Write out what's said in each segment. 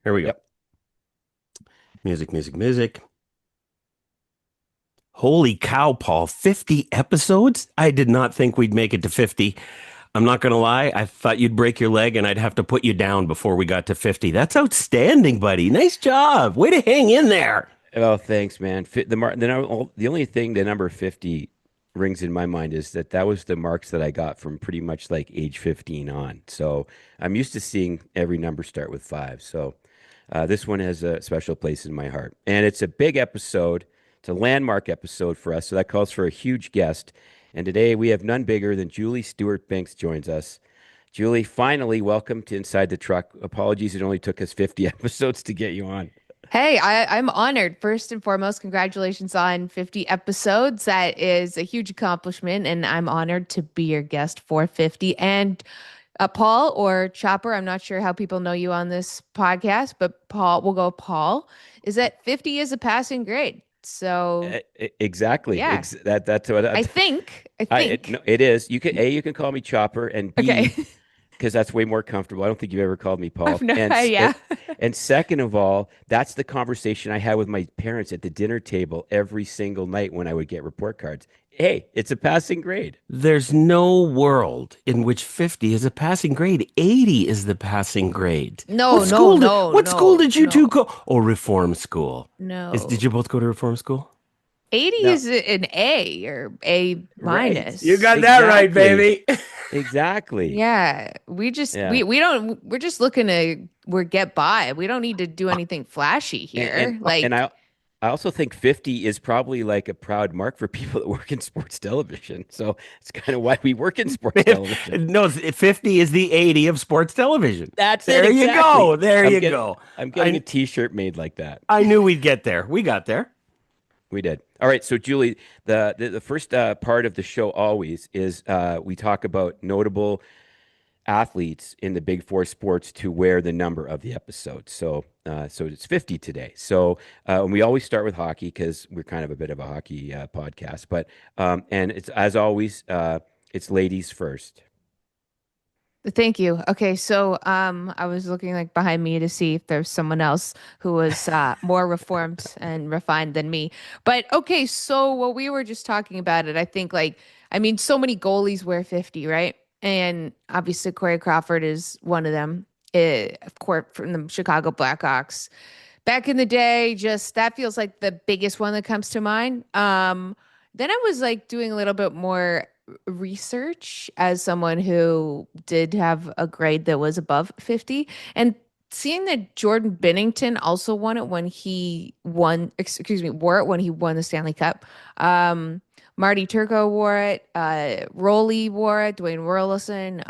Here we go. Yep. Music, music, music. Holy cow, Paul. 50 episodes? I did not think we'd make it to 50. I'm not going to lie. I thought you'd break your leg and I'd have to put you down before we got to 50. That's outstanding, buddy. Nice job. Way to hang in there. Oh, thanks, man. The only thing the number 50 rings in my mind is that was the marks that I got from pretty much like age 15 on. So I'm used to seeing every number start with five. So this one has a special place in my heart. And it's a big episode. It's a landmark episode for us. So that calls for a huge guest. And today we have none bigger than Julie Stewart-Binks joins us. Julie, finally, welcome to Inside the Truck. Apologies, it only took us 50 episodes to get you on. Hey, I'm honored. First and foremost, congratulations on 50 episodes. That is a huge accomplishment, and I'm honored to be your guest for 50. And Paul or Chopper, I'm not sure how people know you on this podcast, but Paul, we'll go Paul, is that 50 is a passing grade. So, Exactly. yeah, That's what I think, I no, think. it is. You can call me Chopper, and Okay. B, because that's way more comfortable. I don't think you've ever called me I've Paul. no, yeah. And second of all, that's the conversation I had with my parents at the dinner table every single night when I would get report cards. Hey, it's a passing grade. There's no world in which 50 is a passing grade. 80 is the passing grade. No, no, no, What school no, did you two no, go? Oh, reform school. Did no. you both go to reform school? 80 No, is an A or A right. You minus. got that right, Exactly. baby. Exactly. Yeah, we just Yeah. we don't we're just looking to we're get by. We don't need to do anything flashy And and, here. and Like, I also think 50 is probably like a proud mark for people that work in sports television. So it's kind of why we work in sports television. No, 50 is the 80 of sports television. That's it There you exactly. go. There you go. I'm getting a I t-shirt made like that. I knew we'd get there. We got there. We did. All right, so Julie, the first part of the show always is we talk about notable athletes in the big four sports to wear the number of the episode. So it's 50 today. So and we always start with hockey because we're kind of a bit of a hockey podcast. But and it's as always, it's ladies first. thank you. Okay, so I was looking like behind me to see if there's someone else who was more reformed and refined than me. But okay, so what we were just talking about it, I think like I mean so many goalies wear 50, right? And obviously Corey Crawford is one of them. Of course, from the Chicago Blackhawks. Back in the day, just that feels like the biggest one that comes to mind. Then I was like doing a little bit more research as someone who did have a grade that was above 50 and seeing that Jordan Bennington also won it when he won, excuse me, wore it when he won the Stanley Cup. Marty Turco wore it, Rolly wore it, Dwayne Roloson,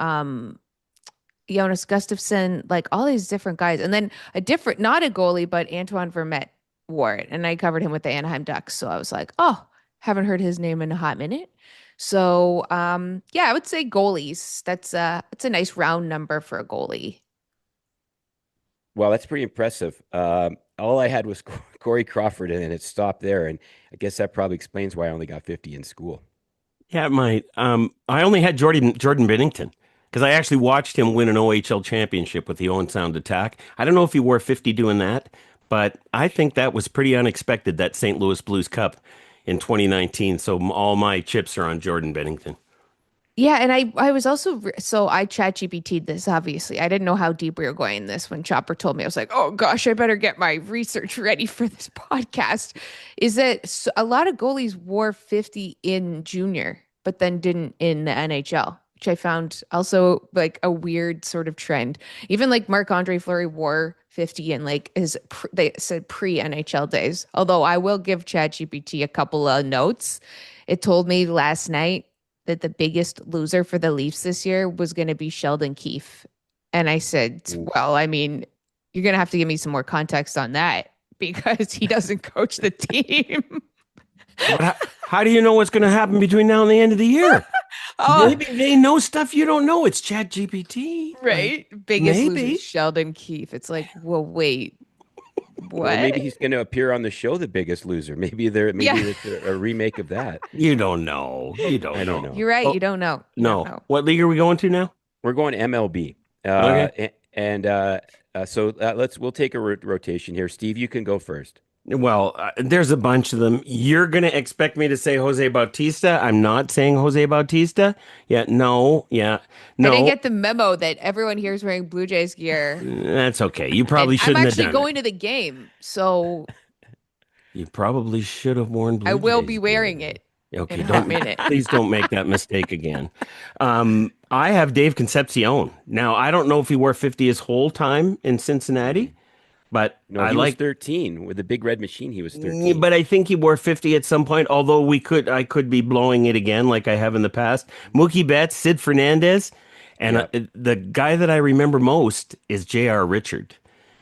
Jonas Gustafsson, like all these different guys. And then a different, not a goalie, but Antoine Vermette wore it. And I covered him with the Anaheim Ducks. So I was like, oh, haven't heard his name in a hot minute. So yeah, I would say goalies. That's a nice round number for a goalie. Well, that's pretty impressive. All I had was Corey Crawford, and it stopped there. And I guess that probably explains why I only got 50 in school. Yeah, it might. I only had Jordan Bennington because I actually watched him win an OHL championship with the Owen Sound Attack. I don't know if he wore 50 doing that, but I think that was pretty unexpected, that St. Louis Blues Cup in 2019. So all my chips are on Jordan Bennington. Yeah, and I was also so I chat GPT'd this obviously. I didn't know how deep we were going in this when Chopper told me. I was like, "Oh gosh, I better get my research ready for this podcast." Is that a lot of goalies wore 50 in junior, but then didn't in the NHL, which I found also like a weird sort of trend. Even like Marc-Andre Fleury wore 50 in like they said pre-NHL days. Although I will give ChatGPT a couple of notes. It told me last night that the biggest loser for the Leafs this year was going to be Sheldon Keefe. And I said, well, I mean, you're going to have to give me some more context on that because he doesn't coach the team. But how do you know what's going to happen between now and the end of the year? Oh, Maybe they know stuff you don't know. It's Chat GPT. Like, right. Biggest loser, maybe. Sheldon Keefe. It's like, well, wait, Or maybe what? he's going to appear on the show, The Biggest Loser. Yeah, Maybe it's a remake of that. You don't know. You I don't don't know. know. you're right. Oh, You don't know. You don't no. know. What league are we going to now? We're going MLB. Okay. And we'll take a rotation here. Steve, you can go first. Well, there's a bunch of them. You're going to expect me to say Jose Bautista. I'm not saying Jose Bautista. Yeah, no, yeah, I didn't no. get the memo that everyone here is wearing Blue Jays gear, That's okay. You and probably I'm shouldn't have actually done it. going to the game, so You probably should have worn I Blue will be Jays wearing gear. it in Okay, a hot don't minute. please don't make that mistake again. I have Dave Concepcion. Now, I don't know if he wore 50 his whole time in Cincinnati, but No, I he was like 13 with the big red machine. He was 13. but I think he wore 50 at some point, although I could be blowing it again like I have in the past. Mookie Betts, Sid Fernandez, and Yep. the guy that I remember most is J.R. Richard.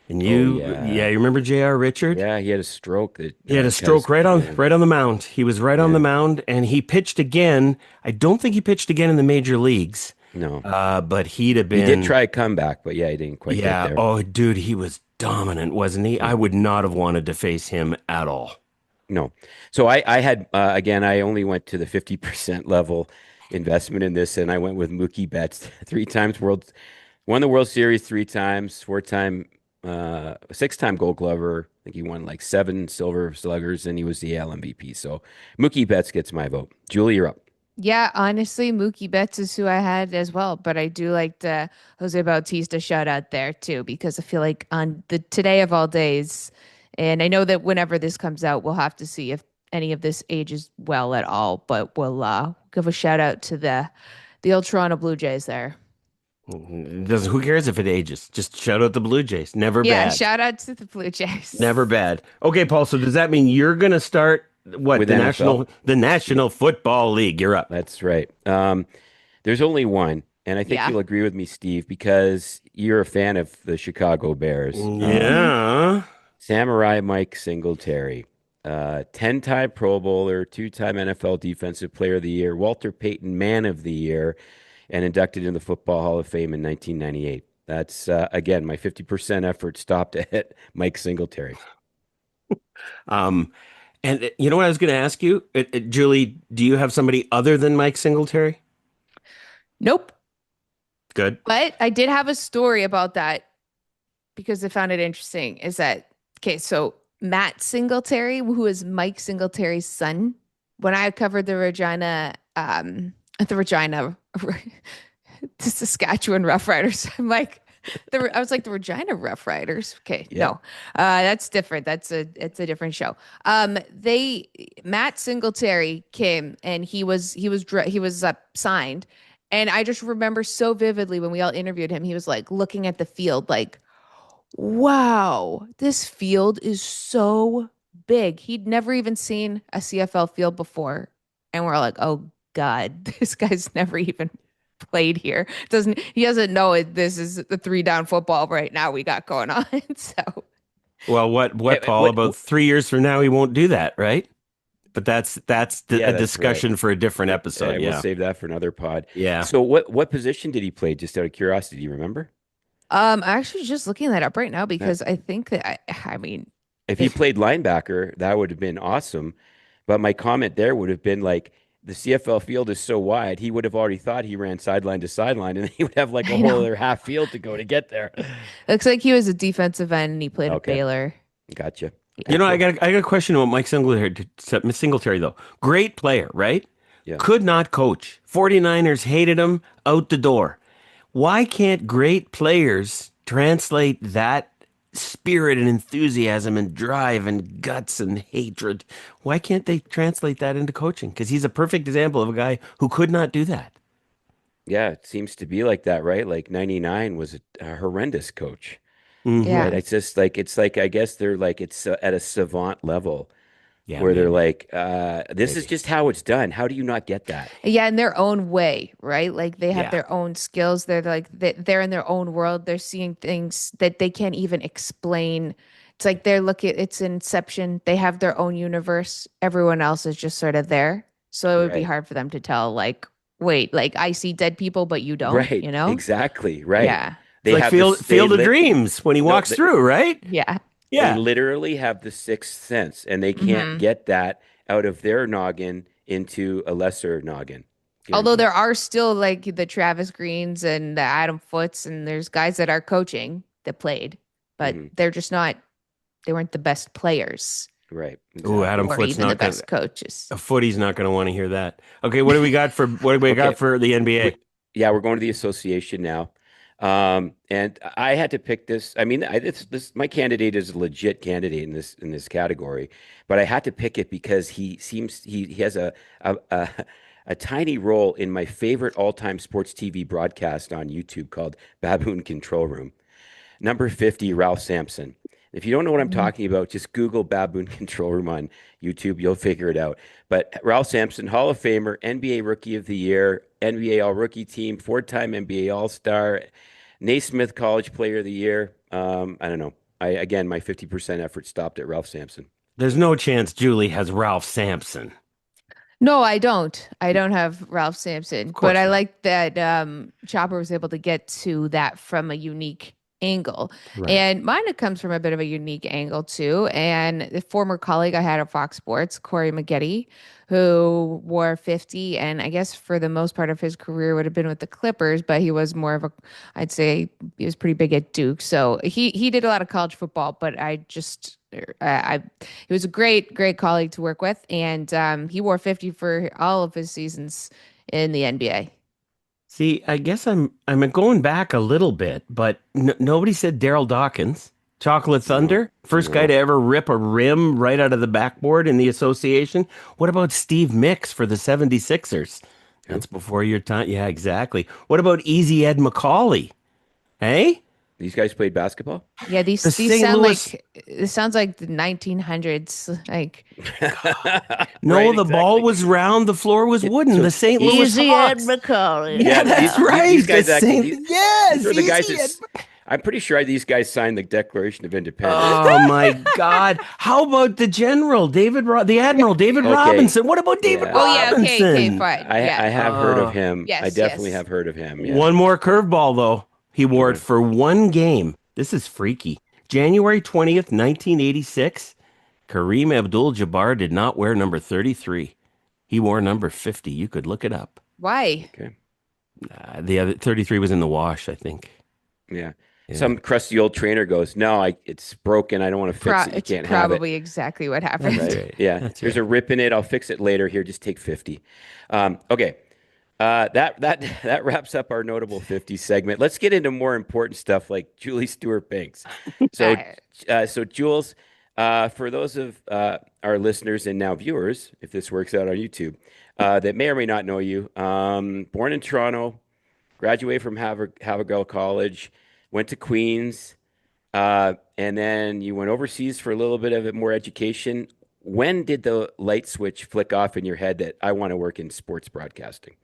And Oh yeah, yeah. you remember J.R. Richard? Yeah, he had a stroke that He had a stroke caused yeah. right on the mound. He was right on the Yeah. mound, and he pitched again. I don't think he pitched again in the major leagues, No. but he'd have He did been try a comeback, but yeah, he didn't quite get yeah. there. Oh, dude, he was dominant, wasn't he? I Yeah. would not have wanted to face him at all. No. So I had again, I only went to the 50% level investment in this, and I went with Mookie Betts, three times won the World Series three times, four-time, six-time Gold Glover. I think he won like seven Silver Sluggers, and he was the AL MVP. So Mookie Betts gets my vote. Julie, you're up. Yeah, honestly, Mookie Betts is who I had as well, but I do like the Jose Bautista shout out there too, because I feel like on the today of all days, and I know that whenever this comes out, we'll have to see if any of this ages well at all, but we'll give a shout out to the old Toronto Blue Jays there. Doesn't who cares if it ages? Just shout out the Blue Jays. Never Yeah, bad. shout out to the Blue Jays. Never bad. Okay, Paul. So does that mean you're gonna start what With NFL. the National Football League? You're up. That's right. There's only one, and I think Yeah. you'll agree with me, Steve, because you're a fan of the Chicago Bears. Hmm. Yeah. Samurai Mike Singletary, 10-time Pro Bowler, two-time NFL Defensive Player of the Year, Walter Payton Man of the Year, and inducted in the Football Hall of Fame in 1998. That's again my 50% effort stopped at Mike Singletary. Um, and you know what I was going to ask you, Julie? Do you have somebody other than Mike Singletary? Nope. Good. But I did have a story about that because I found it interesting. Is that okay? So Matt Singletary, who is Mike Singletary's son, when I covered the Regina, the Saskatchewan Roughriders, I was like the Regina Roughriders. Okay, Yeah. no, that's different. It's a different show. They Matt Singletary came and he was signed, and I just remember so vividly when we all interviewed him, he was like looking at the field, like, wow, this field is so big. He'd never even seen a CFL field before, and we're like, oh God, this guy's never even played here. He doesn't know it. This is the three down football right now we got going on. So Well, what, Paul? About 3 years from now, he won't do that, right? But Yeah, a that's right. discussion for a different episode. We'll Yeah. save that for another pod. Yeah. So what position did he play? Just out of curiosity, do you remember? I'm actually just looking that up right now Uh, because I think that I mean, If he if played linebacker, that would have been awesome. But my comment there would have been like the CFL field is so wide, he would have already thought he ran sideline to sideline, and he would have like a I whole know, other half field to go to get there. looks like he was a defensive end and he played at Okay, Baylor. gotcha. Yeah. You know, Okay. I got a question about Mike Singletary though. Great player, right? Yeah. Could not coach. 49ers hated him out the door. Why can't great players translate that spirit and enthusiasm and drive and guts and hatred? Why can't they translate that into coaching? Because he's a perfect example of a guy who could not do that. Yeah, it seems to be like that, right? Like 99 was a horrendous coach, Hmm. right? Yeah. It's like I guess they're like it's at a savant level Yeah, where they're maybe. like, this is Maybe. just how it's done. How do you not get that? Yeah, in their own way, right? Like they have Yeah. their own skills. They're in their own world. They're seeing things that they can't even explain. It's like they're looking, it's Inception. They have their own universe. Everyone else is just sort of there. So it would be Right. hard for them to tell, like, wait, like I see dead people, but you don't, Right. you know? Exactly. Right. Yeah. It's They like have this, Field of Dreams when he no, walks through, right? Yeah. they Yeah. literally have the sixth sense and they can't Hmm. get that out of their noggin into a lesser noggin. Although guaranteed. there are still like the Travis Greens and the Adam Foots, and there's guys that are coaching that played, but Hmm. they're just not, they weren't the best players Right, Ooh, Adam exactly. or Foot's even the not gonna. best coaches. A footy's not gonna want to hear that. Okay, what do we got Okay, for the NBA? we, yeah, we're going to the association now. And I had to pick this. I mean, this my candidate is a legit candidate in this category, but I had to pick it because he has a a tiny role in my favorite all-time sports TV broadcast on YouTube called Baboon Control Room. Number 50, Ralph Sampson. If you don't know what I'm Mhm. talking about, just Google Baboon Control Room on YouTube. You'll figure it out. But Ralph Sampson, Hall of Famer, NBA Rookie of the Year, NBA All Rookie Team, four-time NBA All Star, Naismith College Player of the Year. I don't know. Again, my 50% effort stopped at Ralph Sampson. There's no chance Julie has Ralph Sampson. No, I don't. I don't have Ralph Sampson, Of but course I not. like that Chopper was able to get to that from a unique angle. Right. And mine it comes from a bit of a unique angle too. And the former colleague I had at Fox Sports, Corey Maggette, who wore 50, and I guess for the most part of his career would have been with the Clippers, but he was more of a, I'd say he was pretty big at Duke. So he did a lot of college football, but I just I he was a great colleague to work with, and he wore 50 for all of his seasons in the NBA. See, I guess I'm going back a little bit, but n nobody said Daryl Dawkins, Chocolate No, Thunder, first guy to no. ever rip a rim right out of the backboard in the association. What about Steve Mix for the 76ers? Who? That's before your time. Yeah, exactly. What about Easy Ed McCauley? Hey? These guys played basketball? Yeah, The these St. sound Louis. like it sounds like the 1900s. Like No, Right, the ball exactly. was round, the floor was wooden. So The St. Louis Easy Ed Hawks. McCauley. Yeah, yeah, that's these right. The guys actually St. these Yes, are the guys Easy Ed. that I'm pretty sure these guys signed the Declaration of Independence. Oh my God. How about the general, the Admiral, David Okay, Robinson? What about David yeah, Oh yeah, okay, Robinson? fine. I Yeah. have heard of Uh, him. I Yes, definitely yes. have heard of him. Yeah. one more curveball, though. He wore it Okay. for one game. This is freaky. January 20th, 1986. Kareem Abdul-Jabbar did not wear number 33. He wore number 50. You could look it up. Why? Okay. The other 33 was in the wash, I think. Yeah. Yeah. Some crusty old trainer goes, "No, it's broken. I don't want to fix it. You It's can't have it." probably exactly what That's happened. Right? right. Yeah. That's There's right. a rip in it. I'll fix it later. Here, just take 50. Okay. That wraps up our notable 50 segment. Let's get into more important stuff like Julie Stewart-Binks. So, Uh, so Jules, for those of our listeners and now viewers, if this works out on YouTube, that may or may not know you, born in Toronto, graduated from Havergal College, went to Queens, and then you went overseas for a little bit of more education. When did the light switch flick off in your head that I want to work in sports broadcasting?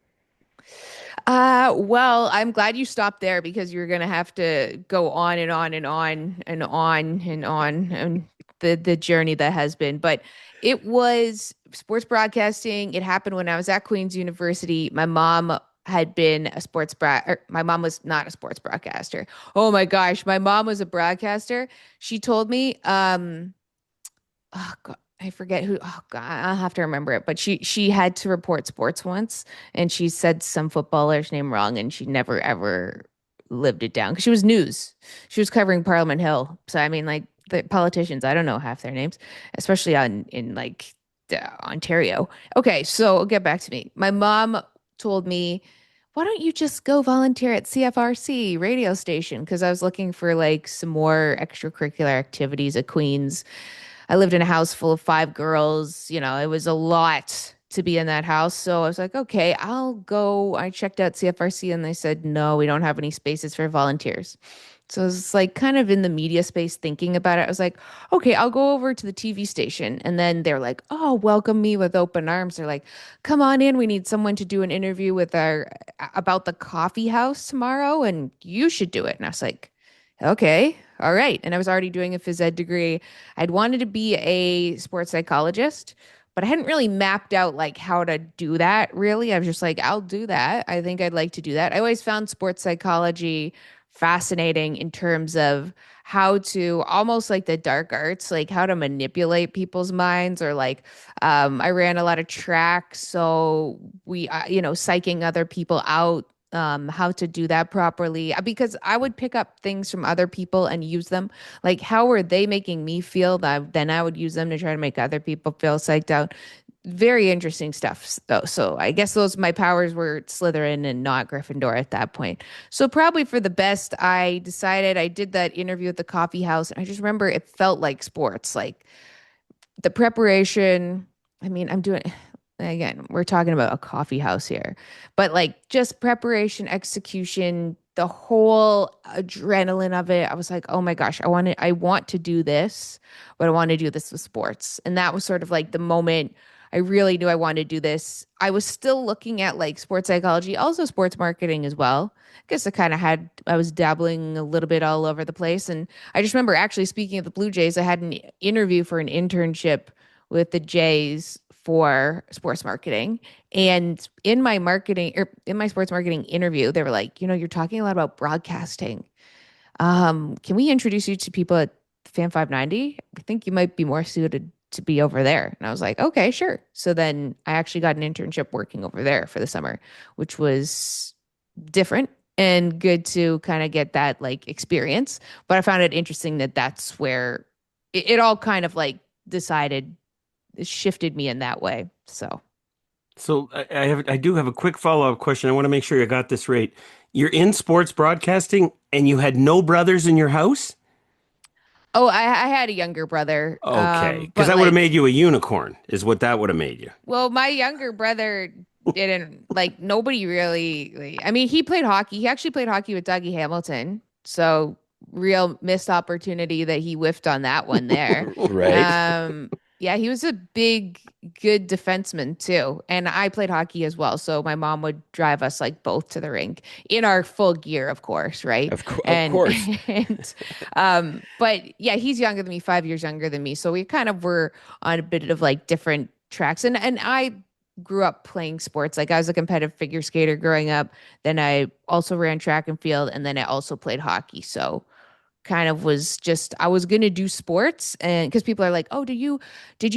well, I'm glad you stopped there because you're gonna have to go on and on and on and on and on and the journey that has been. But it was sports broadcasting. It happened when I was at Queen's University. My mom had been a my mom was not a sports broadcaster. Oh my gosh, my mom was a broadcaster. She told me, oh God, I forget who. Oh God, I'll have to remember it. But she had to report sports once, and she said some footballer's name wrong, and she never ever lived it down because she was news. She was covering Parliament Hill, so I mean, like the politicians, I don't know half their names, especially on in like Ontario. Okay, so I'll get back to me. My mom told me, why don't you just go volunteer at CFRC radio station? Because I was looking for like some more extracurricular activities at Queen's. I lived in a house full of five girls. You know, it was a lot to be in that house. So I was like, okay, I'll go. I checked out CFRC and they said, no, we don't have any spaces for volunteers. So I was like kind of in the media space thinking about it. I was like, okay, I'll go over to the TV station. And then they're like, oh, welcome me with open arms. They're like, come on in. We need someone to do an interview with our about the coffee house tomorrow, and you should do it. And I was like, okay, all right. And I was already doing a phys ed degree. I'd wanted to be a sports psychologist, but I hadn't really mapped out like how to do that really. I was just like, I'll do that. I think I'd like to do that. I always found sports psychology fascinating in terms of how to almost like the dark arts, like how to manipulate people's minds, or like I ran a lot of track, so we psyching other people out, how to do that properly, because I would pick up things from other people and use them. Like, how are they making me feel? That then I would use them to try to make other people feel psyched out. Very interesting stuff, though. So I guess those my powers were Slytherin and not Gryffindor at that point. So probably for the best, I decided I did that interview at the coffee house, and I just remember it felt like sports, like the preparation. I mean, I'm doing again, we're talking about a coffee house here, but like just preparation, execution, the whole adrenaline of it. I was like, oh my gosh, I want to do this, but I want to do this with sports. And that was sort of like the moment I really knew I wanted to do this. I was still looking at like sports psychology, also sports marketing as well. I guess I was dabbling a little bit all over the place. And I just remember actually speaking of the Blue Jays, I had an interview for an internship with the Jays for sports marketing. And in my sports marketing interview, they were like, you're talking a lot about broadcasting. Can we introduce you to people at Fan 590? I think you might be more suited to be over there. And I was like, okay, sure. So then I actually got an internship working over there for the summer, which was different and good to kind of get that like experience. But I found it interesting that that's where it all kind of like decided it shifted me in that way. So, So I do have a quick follow-up question. I want to make sure you got this right. You're in sports broadcasting and you had no brothers in your house? oh, I had a younger brother, Okay, because but that would have like, made you a unicorn, is what that would have made you. well, my younger brother didn't like nobody really. I mean, he played hockey. He actually played hockey with Dougie Hamilton. So real missed opportunity that he whiffed on that one there. Right. Um, yeah, he was a big, good defenseman too. And I played hockey as well. So my mom would drive us like both to the rink in our full gear, of course, right? Of And course. but yeah, he's younger than me, 5 years younger than me. So we kind of were on a bit of like different tracks. And I grew up playing sports. Like I was a competitive figure skater growing up. Then I also ran track and field, and then I also played hockey. So kind of was just I was gonna do sports, and because people are like, oh, did you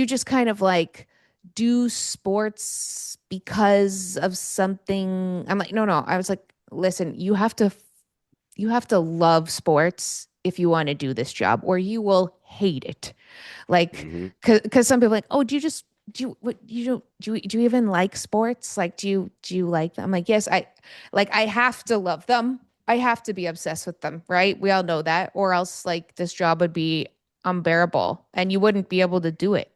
just kind of like do sports because of something? I'm like, no. I was like, listen, you have to love sports if you want to do this job, or you will hate it. Like, Hmm. because some people are like, oh, do you even like sports? Like, do you like them? I'm like, yes, I have to love them. I have to be obsessed with them, right? We all know that, or else like this job would be unbearable, and you wouldn't be able to do it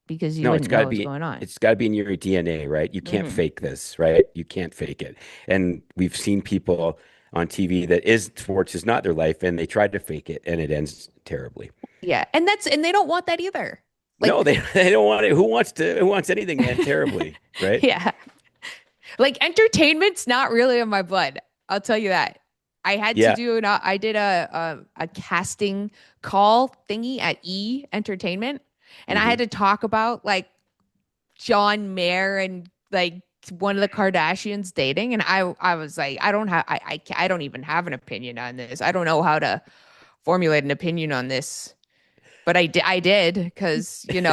because you No, it's wouldn't got know to what's be going on. it's got to be in your DNA, right? You can't Hmm. fake this, right? You can't fake it. And we've seen people on TV that is sports is not their life, and they try to fake it, and it ends terribly. Yeah, and they don't want that either. No, Like, they don't want it. Who wants anything to end terribly, right? yeah, like entertainment's not really in my blood. I'll tell you that. Yeah. I did a casting call thingy at E Entertainment, and I Hmm. had to talk about like John Mayer and like one of the Kardashians dating, and I was like, I don't even have an opinion on this. I don't know how to formulate an opinion on this, but I did because It's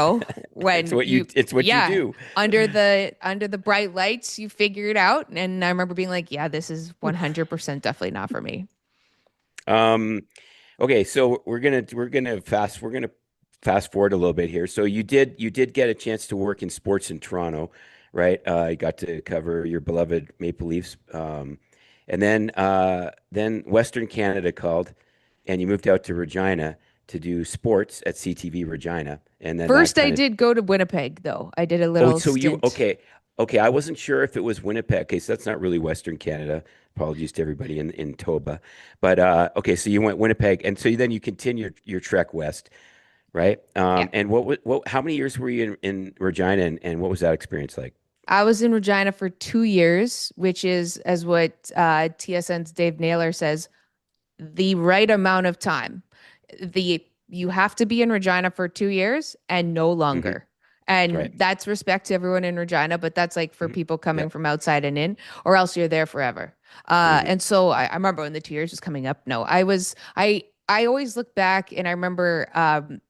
when what you you it's what you yeah, do. under the bright lights you figure it out, and I remember being like, yeah, this is 100% definitely not for me. Um, okay, so we're gonna fast forward a little bit here. So you did get a chance to work in sports in Toronto, right? You got to cover your beloved Maple Leafs, and then Western Canada called, and you moved out to Regina to do sports at CTV Regina, and then that First, I kind of. did go to Winnipeg though. I did a Oh, little so you stint. okay? Okay, I wasn't sure if it was Winnipeg. Okay, so that's not really Western Canada. Apologies to everybody in Toba, but okay, so you went Winnipeg, and so then you continued your trek west, right? Yeah. And how many years were you in Regina, and what was that experience like? I was in Regina for 2 years, which is, as what TSN's Dave Naylor says, the right amount of time. You have to be in Regina for 2 years and no Hmm. longer. And Right. that's respect to everyone in Regina, but that's like for Hmm. people coming Yep. from outside and in, or else you're there forever. Hmm. And so I remember when the 2 years was coming up. No, I always look back and I remember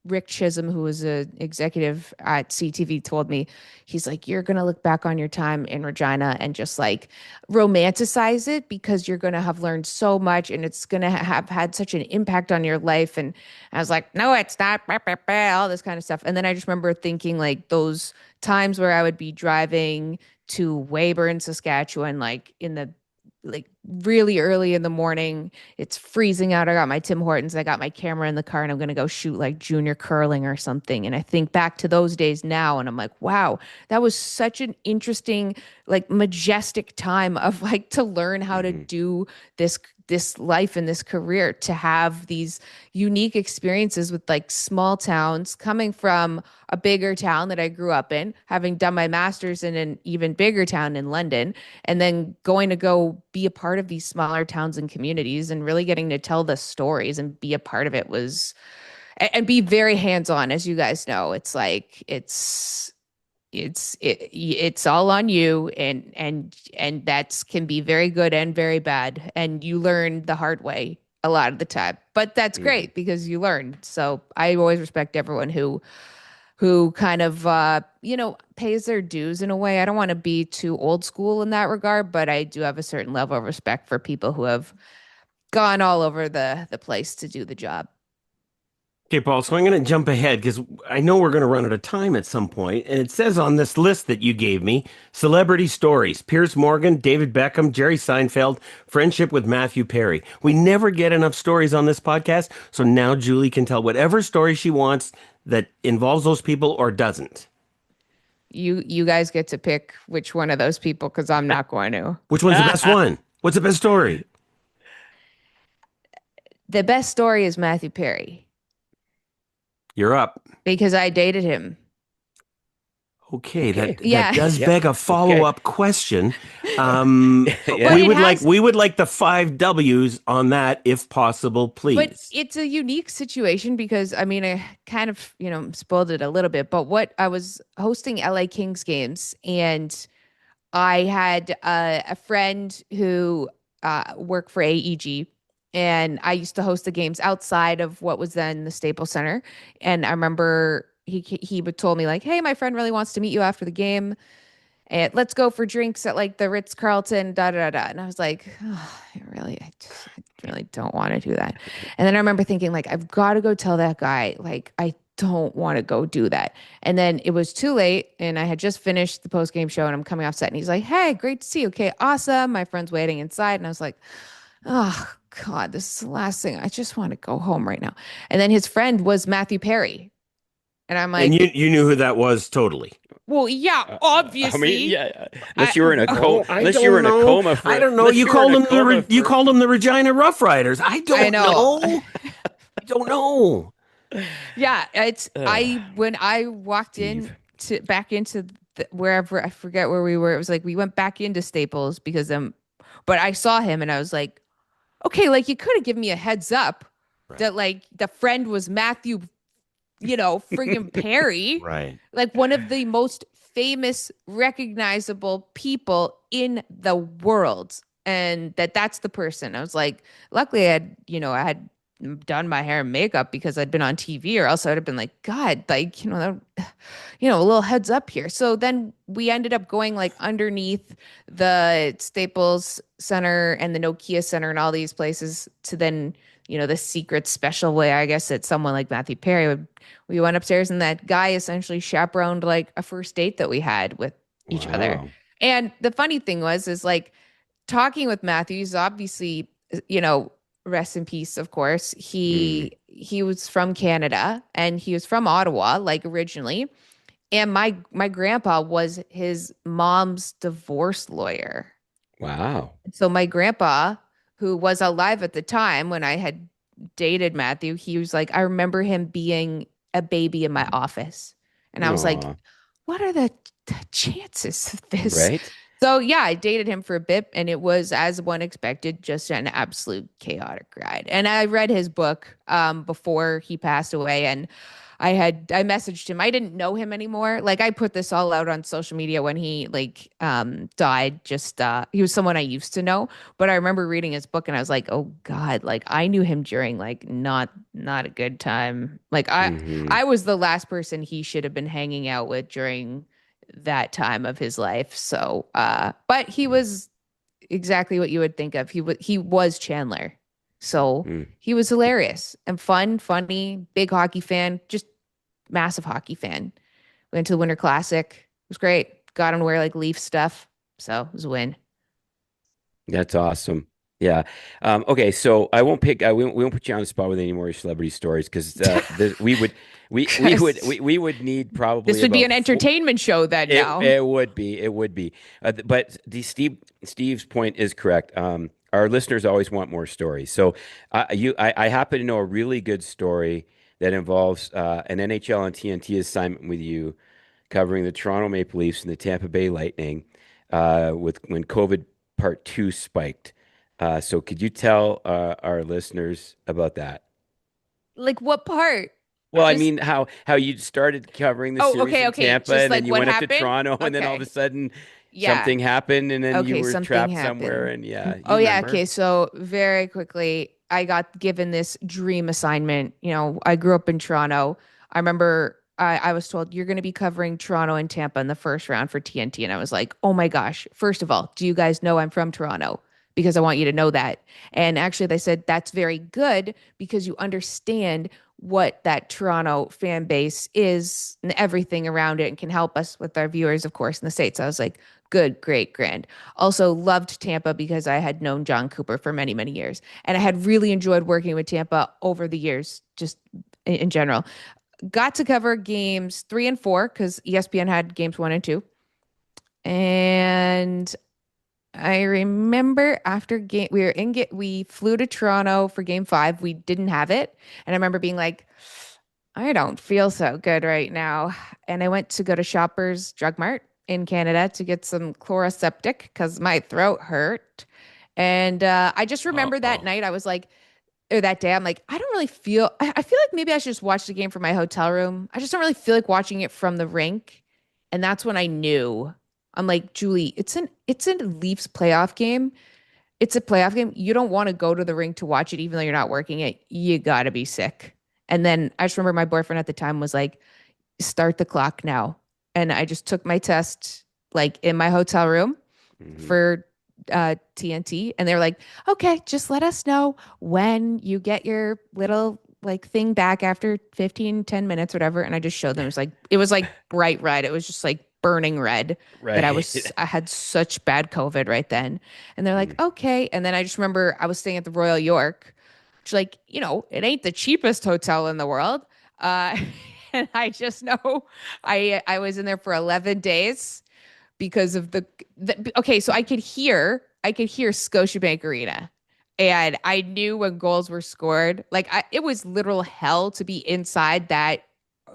Rick Chisholm, who was an executive at CTV, told me, he's like, you're gonna look back on your time in Regina and just like romanticize it because you're gonna have learned so much and it's gonna have had such an impact on your life. And I was like, no, it's not, bah, bah, bah, all this kind of stuff. And then I just remember thinking like those times where I would be driving to Weyburn, Saskatchewan, like in the like really early in the morning. It's freezing out. I got my Tim Hortons. I got my camera in the car and I'm going to go shoot like junior curling or something. And I think back to those days now and I'm like, wow, that was such an interesting, like majestic time of like to learn how to Hmm. do this life and this career, to have these unique experiences with like small towns, coming from a bigger town that I grew up in, having done my master's in an even bigger town in London, and then going to go be a part of these smaller towns and communities and really getting to tell the stories and be a part of it was and be very hands-on. As you guys know, it's like it's all on you, and that's can be very good and very bad, and you learn the hard way a lot of the time, but that's Hmm. great because you learn. So I always respect everyone who kind of pays their dues in a way. I don't want to be too old school in that regard, but I do have a certain level of respect for people who have gone all over the place to do the job. Okay, Paul, so I'm going to jump ahead because I know we're going to run out of time at some point, and it says on this list that you gave me, celebrity stories, Piers Morgan, David Beckham, Jerry Seinfeld, friendship with Matthew Perry. We never get enough stories on this podcast, so now Julie can tell whatever story she wants that involves those people or doesn't. You guys get to pick which one of those people because I'm not going to. Which one's the best one? What's the best story? The best story is Matthew Perry You're up. because I dated him. Okay, that Okay. that Yeah. does Yep. beg a Okay. follow-up question. But Yeah. it has We would like the five W's on that if possible, But please. it's a unique situation because I mean, I kind of, spoiled it a little bit. But what I was hosting LA Kings games, and I had a friend who worked for AEG, and I used to host the games outside of what was then the Staples Center. And I remember he would told me like, "Hey, my friend really wants to meet you after the game, and let's go for drinks at like the Ritz Carlton." Da da da da. And I was like, oh, I really don't want to do that. And then I remember thinking like, I've got to go tell that guy like I don't want to go do that. And then it was too late, and I had just finished the post game show, and I'm coming off set, and he's like, "Hey, great to see you. Okay, awesome." My friend's waiting inside, and I was like, "Oh God, this is the last thing. I just want to go home right now." And then his friend was Matthew Perry, and I'm And like, you knew who that was totally. "Well, yeah, I mean, obviously." yeah. I Unless you were in a Oh, I unless you were don't in a know. coma I for, don't know. unless you were in a coma You for. called them the Regina Rough Riders. I I don't know. know. I don't know. Yeah, it's Ugh, I when I walked in Steve. to back into wherever, I forget where we were. It was like we went back into Staples because but I saw him and I was like, okay, like you could have given me a heads up Right. that like the friend was Matthew, friggin' Perry, Right. like one of the most famous, recognizable people in the world, and that's the person. I was like, luckily I had done my hair and makeup because I'd been on TV, or else I'd have been like, God, like, a little heads up here. So then we ended up going like underneath the Staples Center and the Nokia Center and all these places to then, the secret special way, I guess, that someone like Matthew Perry would. We went upstairs and that guy essentially chaperoned like a first date that we had with each other. Wow. And the funny thing is like talking with Matthew, he's obviously, you know, rest in peace, of course. Mm. He was from Canada and he was from Ottawa, like originally. And my grandpa was his mom's divorce lawyer. Wow. So my grandpa, who was alive at the time when I had dated Matthew, he was like, I remember him being a baby in my office. And I was like, Aw. what are the chances of this? Right? So yeah, I dated him for a bit, and it was, as one expected, just an absolute chaotic ride. And I read his book before he passed away, and I messaged him. I didn't know him anymore. Like I put this all out on social media when he died. Just he was someone I used to know, but I remember reading his book, and I was like, oh God, like I knew him during like not a good time. Like Hmm. I was the last person he should have been hanging out with during that time of his life. So, but he was exactly what you would think of. He was Chandler. So he was hilarious and fun, funny, big hockey fan, just massive hockey fan. Went to the Winter Classic. It was great. Got him to wear like Leaf stuff. So it was a win. That's awesome. Yeah. Okay. So we won't put you on the spot with any more celebrity stories because we would need This probably would be about an four. entertainment show then now. It would be. But Steve's point is correct. Our listeners always want more stories. So I happen to know a really good story that involves an NHL and TNT assignment with you covering the Toronto Maple Leafs and the Tampa Bay Lightning with when COVID part two spiked. So could you tell our listeners about that? Like what part? Well, I Just mean, how you started covering the oh, series okay, in okay. Tampa, Just and then like you what went up to happened? Toronto, and then all of a Okay. sudden Yeah. something happened, and then you Okay, were something trapped somewhere, happened. and yeah, Oh you yeah, remember. okay. So very quickly, I got given this dream assignment. I grew up in Toronto. I remember I was told you're going to be covering Toronto and Tampa in the first round for TNT, and I was like, oh my gosh. First of all, do you guys know I'm from Toronto? Because I want you to know that. And actually, they said that's very good because you understand what that Toronto fan base is and everything around it and can help us with our viewers, of course, in the States. I was like, good, great, grand. Also loved Tampa because I had known John Cooper for many, many years. And I had really enjoyed working with Tampa over the years, just in general. Got to cover games 3 and 4 because ESPN had games 1 and 2. And I remember after game we flew to Toronto for game 5. We didn't have it. And I remember being like, I don't feel so good right now. And I went to go to Shoppers Drug Mart in Canada to get some Chloraseptic because my throat hurt. And I just remember that Uh-oh. night, I was like, or that day, I'm like, I don't really feel, I feel like maybe I should just watch the game from my hotel room. I just don't really feel like watching it from the rink. And that's when I knew. I'm like, Julie, it's a Leafs playoff game. It's a playoff game. You don't want to go to the rink to watch it, even though you're not working it. You gotta be sick. And then I just remember my boyfriend at the time was like, start the clock now. And I just took my test like in my hotel room Hmm. for TNT. And they were like, okay, just let us know when you get your little like thing back after 15, 10 minutes, whatever. And I just showed them. It was like bright red. It was just like burning red that Right. I had such bad COVID right then. And they're like, okay. And then I just remember I was staying at the Royal York, which like, it ain't the cheapest hotel in the world. Uh, and I just know I was in there for 11 days because of okay, so I could hear Scotiabank Arena, and I knew when goals were scored. Like it was literal hell to be inside that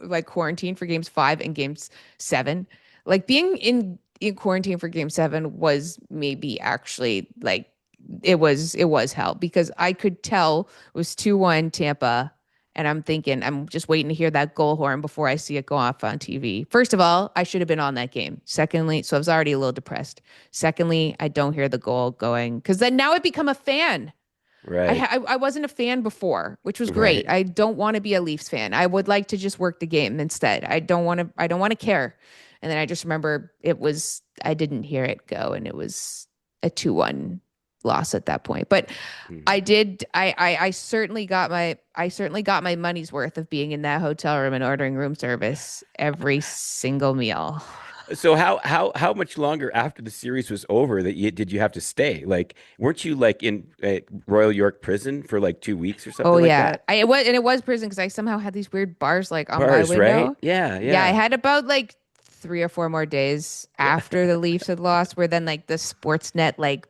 like quarantine for games 5 and games 7. Like being in quarantine for game 7 was maybe actually like it was hell because I could tell it was 2-1 Tampa. And I'm thinking, I'm just waiting to hear that goal horn before I see it go off on TV. First of all, I should have been on that game. Secondly, so I was already a little depressed. Secondly, I don't hear the goal going because then now I become a fan. Right. I wasn't a fan before, which was great. Right. I don't want to be a Leafs fan. I would like to just work the game instead. I don't want to care. And then I just remember I didn't hear it go and it was a 2-1 loss at that point. But I Mhm. did I certainly got my money's worth of being in that hotel room and ordering room service every single meal. So how much longer after the series was over that did you have to stay? Like, weren't you like in Royal York prison for like 2 weeks or Oh something like yeah. that? It was prison because I somehow had these weird bars like on my Bars, right? window. Yeah, Yeah, I yeah. had about like 3 or 4 more days after the Leafs had lost, where then like the Sportsnet like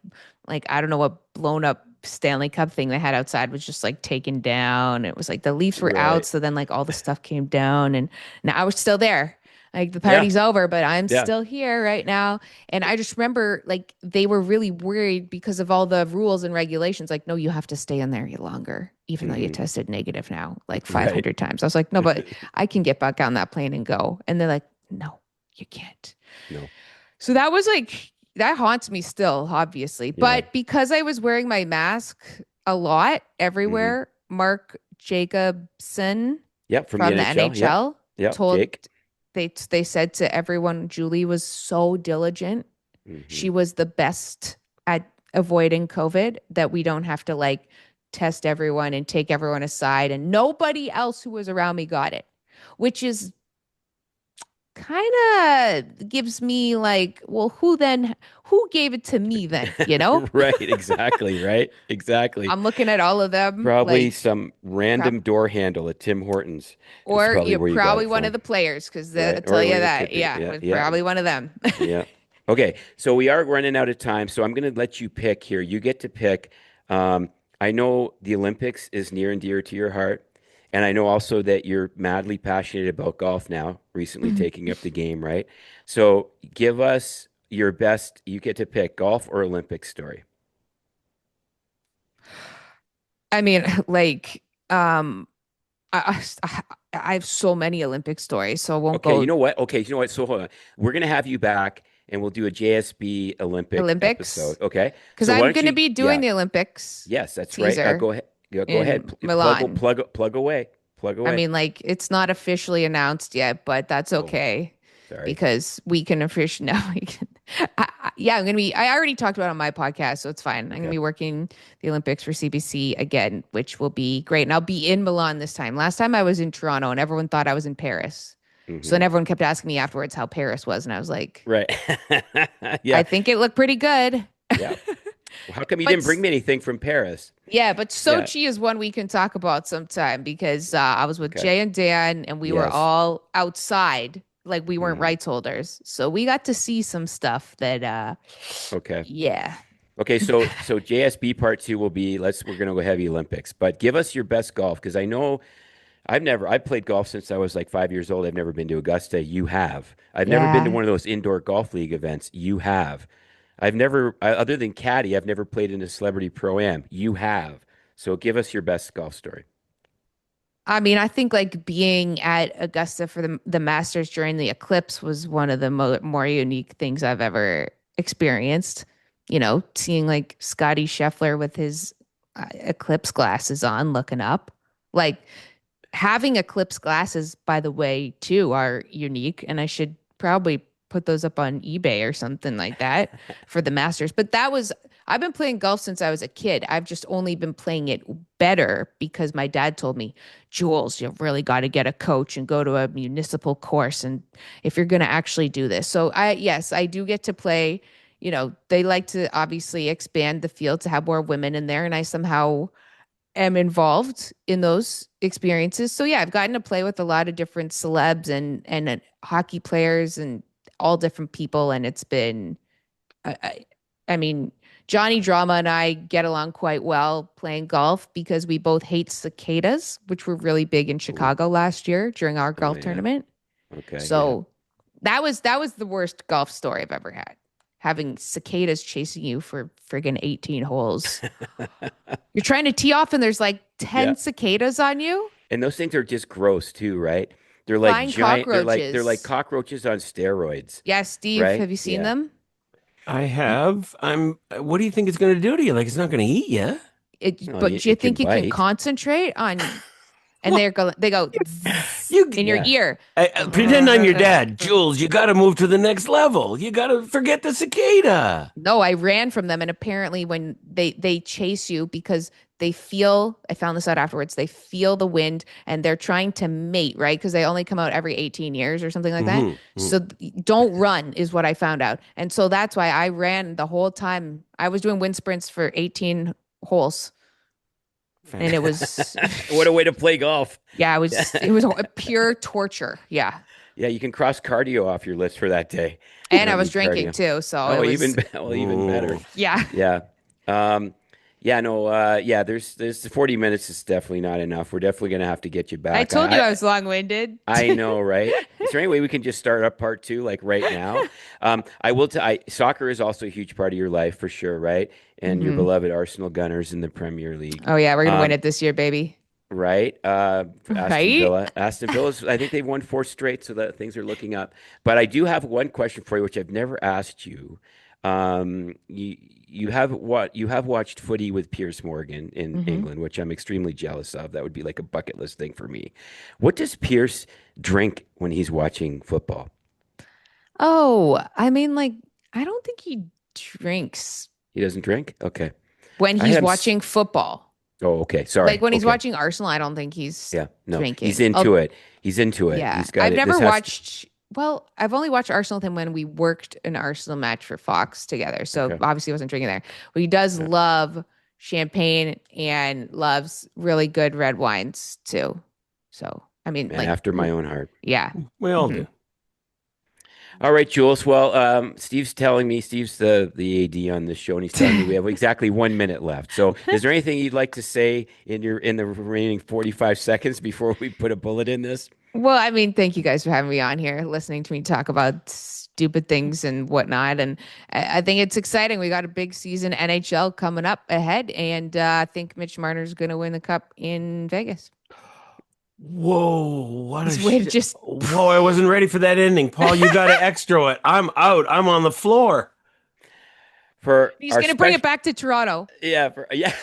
I don't know what blown up Stanley Cup thing they had outside was just like taken down. It was like the Leafs were out, Right. so then like all the stuff came down, and now I was still there. Like the Yeah. party's over, but I'm Yeah. still here right now. And I just remember like they were really worried because of all the rules and regulations. Like, no, you have to stay in there longer, even though you Hmm. tested negative now, like Right. 500 times. I was like, no, but I can get back on that plane and go. And they're like, no, you can't. No. So that was like, that haunts me still, obviously. Yeah. But because I was wearing my mask a lot Hmm. everywhere, Mark Jacobson Yep. From the from the NHL. Yep. NHL Yep. told Jake. they said to everyone Julie was so diligent. Hmm. She was the best at avoiding COVID that we don't have to like test everyone and take everyone aside and nobody else who was around me got it, which is kind of gives me like, well, who gave it to me then, you know? Right. Exactly. Right. Exactly. I'm looking at all of them Probably like some random door handle at Tim Hortons is or probably you're where you got probably it one of from. the players because Right. I'll tell Or you it that. could be. Yeah, Yeah. was Yeah. probably one of them. Yeah. Okay. So we are running out of time. So I'm going to let you pick here. You get to pick. Um, I know the Olympics is near and dear to your heart. And I know also that you're madly passionate about golf now, recently taking up the game, right? So give us your best. You get to pick golf or Olympic story. I mean, like, I have so many Olympic stories, so I won't Okay. You go know what? Okay. You know what? So hold on. We're going to have you back and we'll do a JSB Olympic Olympics episode. Okay. because So why I'm don't going to you? be doing Yeah. the Olympics, Yes, that's right. Caesar, Go ahead. Go ahead. in Milan. Plug away. Plug I away. mean, like, it's not officially announced yet, but that's Oh, okay sorry. because we can officially now. We can, yeah, I'm gonna be. I already talked about it on my podcast, so it's fine. I'm gonna Okay. be working the Olympics for CBC again, which will be great. And I'll be in Milan this time. Last time I was in Toronto, and everyone thought I was in Paris. So then Hmm. everyone kept asking me afterwards how Paris was, and I was like, Right. I Yeah. think it looked pretty good. Yeah. Well, how come you didn't bring But me anything from Paris? yeah, but Yeah. Sochi is one we can talk about sometime because I was with Okay. Jay and Dan and we were Yes. all outside, like we weren't Hmm. rights holders. So we got to see some stuff that Okay. yeah. Okay. So JSB part two will be we're gonna go heavy Olympics, but give us your best golf because I know I've played golf since I was like 5 years old. I've never been to Augusta. You have. I've never been to Yeah. one of those indoor golf league events. You have. I've never, other than caddy, I've never played in a celebrity pro am. You have. So give us your best golf story. I mean, I think like being at Augusta for the Masters during the eclipse was one of the more unique things I've ever experienced. You know, seeing like Scotty Scheffler with his eclipse glasses on, looking up. Like having eclipse glasses, by the way, too, are unique, and I should probably put those up on eBay or something like that for the Masters. But I've been playing golf since I was a kid. I've just only been playing it better because my dad told me, Jules, you've really got to get a coach and go to a municipal course. And if you're going to actually do this. So yes, I do get to play. You know, they like to obviously expand the field to have more women in there. And I somehow am involved in those experiences. So yeah, I've gotten to play with a lot of different celebs and hockey players and all different people, and it's been, I, I, I mean, Johnny Drama and I get along quite well playing golf because we both hate cicadas, which were really big in Ooh. Chicago last year during our Oh golf yeah. tournament. Okay. Yeah. So that was the worst golf story I've ever had. Having cicadas chasing you for friggin' 18 holes. You're trying to tee off and there's like Yeah. 10 cicadas on you. And those things are just gross too, right? They're like Flying giant. They're like cockroaches. cockroaches on steroids, Yeah, Steve, right? have you seen Yeah. them? I Y- have. I'm. What do you think it's going to do to you? Like it's not going to eat you? It, Oh, but do you it can think you can bite. concentrate on and What they go zzz you? in your Yeah. ear. Pretend I'm your dad, Jules. You got to move to the next level. You got to forget the cicada. No, I ran from them and apparently when they chase you because they feel I found this out afterwards, they feel the wind and they're trying to mate, right? Because they only come out every 18 years or something like that. Hmm. So don't run is what I found out. And so that's why I ran the whole time. I was doing wind sprints for 18 holes and it was What a way to play golf. yeah, Yeah. it was a pure torture. Yeah. Yeah, you can cross cardio off your list for that day. You And I don't was need drinking cardio. too, so it Oh, was even better. Ooh. yeah. Yeah. Um, Yeah, no, yeah, there's 40 minutes is definitely not enough. We're definitely gonna have to get you I back. told you I was long-winded. I know, right? Is there any way we can just start up part two, like right now? I will. Soccer is also a huge part of your life for sure, right? And your hmm beloved Arsenal Gunners in the Premier League, Oh yeah, we're gonna win um, it this year, baby. right? Aston Right? Villa. Aston Villa's. I think they've won four straight, so that things are looking up. But I do have one question for you, which I've never asked you. You have watched footy with Piers Morgan in hmm England, which I'm extremely jealous of. That would be like a bucket list thing for me. What does Piers drink when he's watching football? Oh, I mean, like, I don't think he drinks He doesn't drink? Okay. when I he's had him. watching football. Oh, okay. Like Sorry. when he's Okay. watching Arsenal, I don't think he's Yeah. No, he's drinking. into Oh, it. He's into it. yeah. He's got I've it. never This has. watched, well, I've only watched Arsenal with him when we worked an Arsenal match for Fox together. So Okay. obviously he wasn't drinking there. But he does Yeah. love champagne and loves really good red wines too. So, I mean, Man like, after my own heart. yeah. We all hmm do. All right, Jules. Well, Steve's telling me, Steve's the AD on this show, and he's telling me we have exactly 1 minute left. So, is there anything you'd like to say in the remaining 45 seconds before we put a bullet in this? Well, I mean, thank you guys for having me on here, listening to me talk about stupid things and whatnot. And I think it's exciting. We got a big season NHL coming up ahead, and I think Mitch Marner's going to win the cup in Vegas. Whoa, what a This way to shit. just, Whoa, I wasn't ready for that ending. Paul, you got to extra it. I'm out. I'm on the floor. For he's our going to bring it special, back to Toronto. yeah, yeah,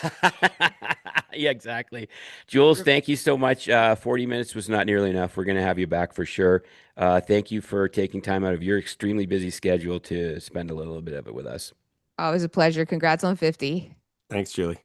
yeah, exactly. Jules, thank you so much. 40 minutes was not nearly enough. We're going to have you back for sure. Thank you for taking time out of your extremely busy schedule to spend a little bit of it with us. Always a pleasure. Congrats on 50. Thanks, Julie.